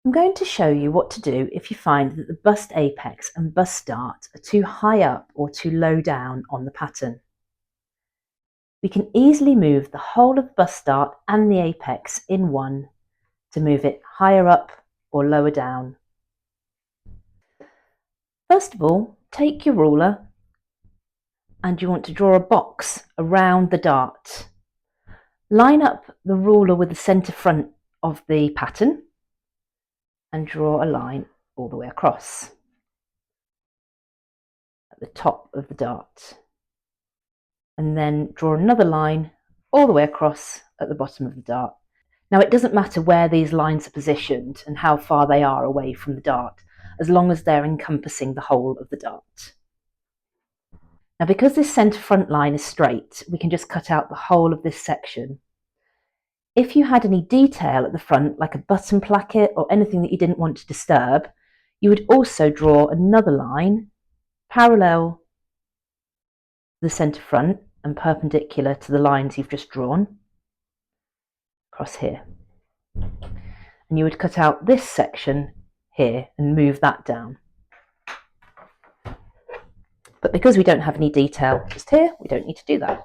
I'm going to show you what to do if you find that the bust apex and bust dart are too high up or too low down on the pattern. We can easily move the whole of the bust dart and the apex in one to move it higher up or lower down. First of all, take your ruler and you want to draw a box around the dart. Line up the ruler with the centre front of the pattern and draw a line all the way across at the top of the dart. And then draw another line all the way across at the bottom of the dart. Now it doesn't matter where these lines are positioned and how far they are away from the dart, as long as they're encompassing the whole of the dart. Now because this centre front line is straight, we can just cut out the whole of this section. If you had any detail at the front, like a button placket or anything that you didn't want to disturb, you would also draw another line parallel the centre front and perpendicular to the lines you've just drawn across here. And you would cut out this section here and move that down. But because we don't have any detail just here, we don't need to do that.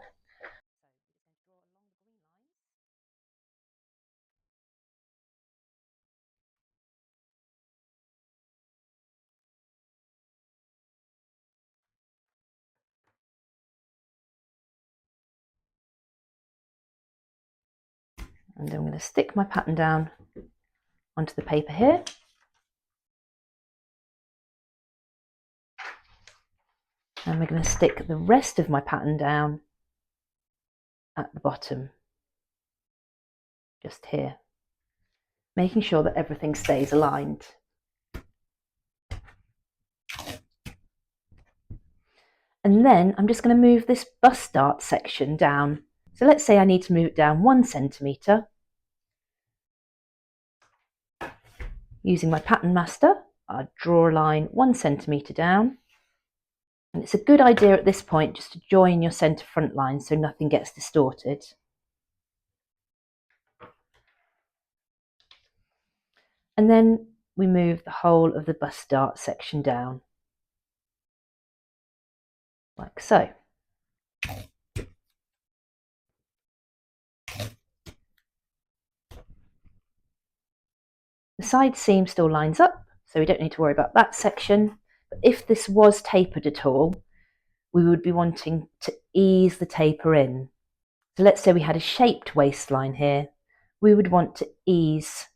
And I'm going to stick my pattern down onto the paper here. And we're going to stick the rest of my pattern down at the bottom, just here, making sure that everything stays aligned. And then I'm just going to move this bust dart section down. So let's say I need to move it down 1 centimetre. Using my pattern master, I'll draw a line 1 centimetre down. And it's a good idea at this point just to join your centre front line so nothing gets distorted. And then we move the whole of the bust dart section down, like so. The side seam still lines up, so we don't need to worry about that section. But if this was tapered at all, we would be wanting to ease the taper in. So let's say we had a shaped waistline here, we would want to ease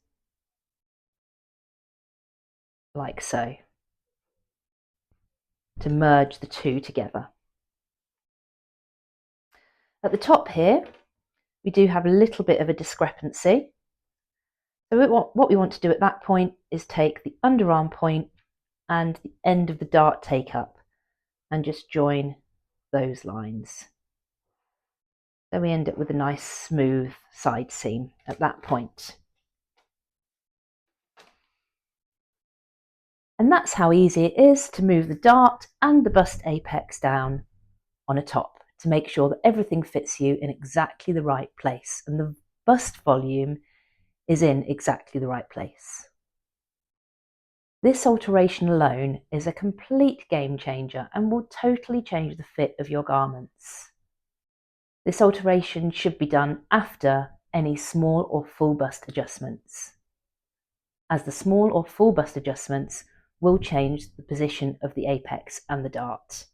like so, to merge the two together. At the top here, we do have a little bit of a discrepancy. So what we want to do at that point is take the underarm point and the end of the dart take up and just join those lines. So we end up with a nice smooth side seam at that point. And that's how easy it is to move the dart and the bust apex down on a top to make sure that everything fits you in exactly the right place and the bust volume is in exactly the right place. This alteration alone is a complete game changer and will totally change the fit of your garments. This alteration should be done after any small or full bust adjustments, as the small or full bust adjustments will change the position of the apex and the dart.